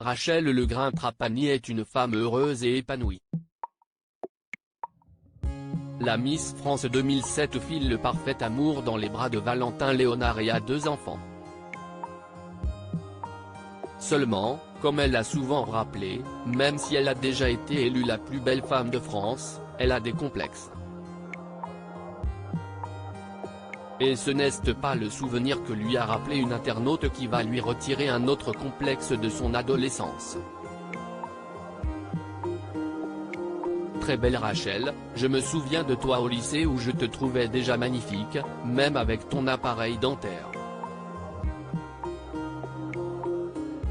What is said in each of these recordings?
Rachel Legrain-Trapani est une femme heureuse et épanouie. La Miss France 2007 file le parfait amour dans les bras de Valentin Léonard et a 2 enfants. Seulement, comme elle l'a souvent rappelé, même si elle a déjà été élue la plus belle femme de France, elle a des complexes. Et ce n'est pas le souvenir que lui a rappelé une internaute qui va lui retirer un autre complexe de son adolescence. Très belle Rachel, je me souviens de toi au lycée où je te trouvais déjà magnifique, même avec ton appareil dentaire.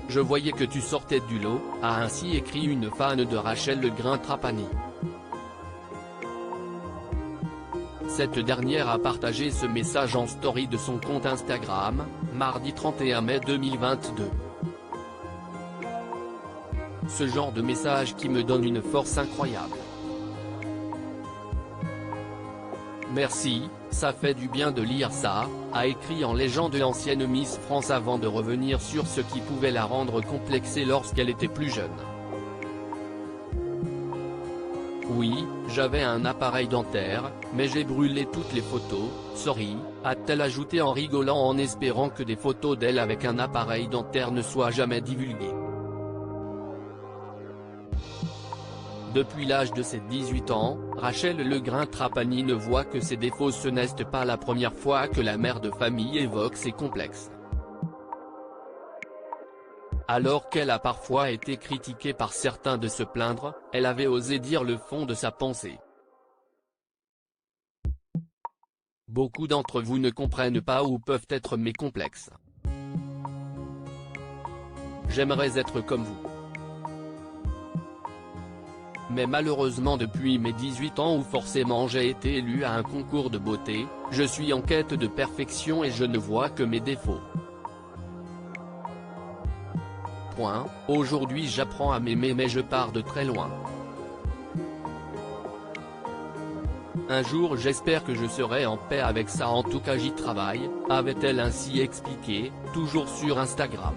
Je voyais que tu sortais du lot, a ainsi écrit une fan de Rachel Legrain-Trapani. Cette dernière a partagé ce message en story de son compte Instagram, mardi 31 mai 2022. Ce genre de message qui me donne une force incroyable. Merci, ça fait du bien de lire ça, a écrit en légende l'ancienne Miss France avant de revenir sur ce qui pouvait la rendre complexée lorsqu'elle était plus jeune. Oui, j'avais un appareil dentaire, mais j'ai brûlé toutes les photos, sorry, a-t-elle ajouté en rigolant en espérant que des photos d'elle avec un appareil dentaire ne soient jamais divulguées. Depuis l'âge de ses 18 ans, Rachel Legrain-Trapani ne voit que ses défauts. Ce n'est pas la première fois que la mère de famille évoque ses complexes. Alors qu'elle a parfois été critiquée par certains de se plaindre, elle avait osé dire le fond de sa pensée. Beaucoup d'entre vous ne comprennent pas où peuvent être mes complexes. J'aimerais être comme vous. Mais malheureusement depuis mes 18 ans où forcément j'ai été élu à un concours de beauté, je suis en quête de perfection et je ne vois que mes défauts. Aujourd'hui j'apprends à m'aimer mais je pars de très loin. Un jour j'espère que je serai en paix avec ça, en tout cas j'y travaille, avait-elle ainsi expliqué, toujours sur Instagram.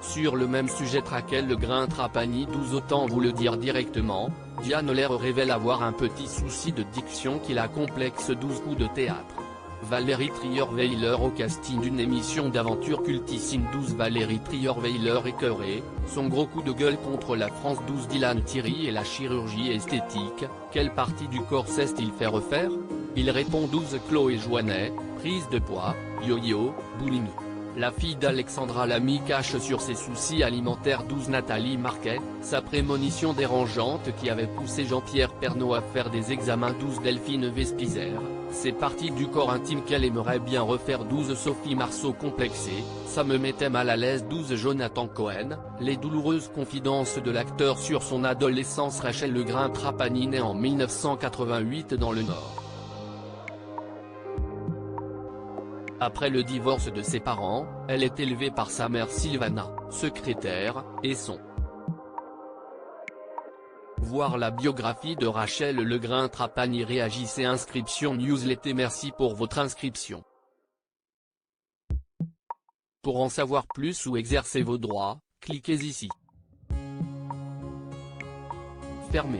Sur le même sujet, Rachel Legrain-Trapani 12 autant vous le dire directement, Diane Lair révèle avoir un petit souci de diction qui la complexe. 12 coups de théâtre. Valérie Trierweiler au casting d'une émission d'aventure cultissime. 12 Valérie Trierweiler écœurée, son gros coup de gueule contre la France. 12 Dylan Thierry et la chirurgie esthétique, quelle partie du corps sait-il faire refaire? Il répond. 12 Chloé Joannet, prise de poids, yo-yo, boulimie. La fille d'Alexandra Lamy cache sur ses soucis alimentaires. 12 Nathalie Marquet, sa prémonition dérangeante qui avait poussé Jean-Pierre Pernaut à faire des examens. 12 Delphine Vespizer, c'est parties du corps intime qu'elle aimerait bien refaire. 12 Sophie Marceau complexée, ça me mettait mal à l'aise. 12 Jonathan Cohen, les douloureuses confidences de l'acteur sur son adolescence. Rachel Legrain-Trapani née en 1988 dans le Nord. Après le divorce de ses parents, elle est élevée par sa mère Sylvana, secrétaire, et son. Voir la biographie de Rachel Legrain-Trapani. Réagissez. Inscription newsletter. Merci pour votre inscription. Pour en savoir plus ou exercer vos droits, cliquez ici. Fermé.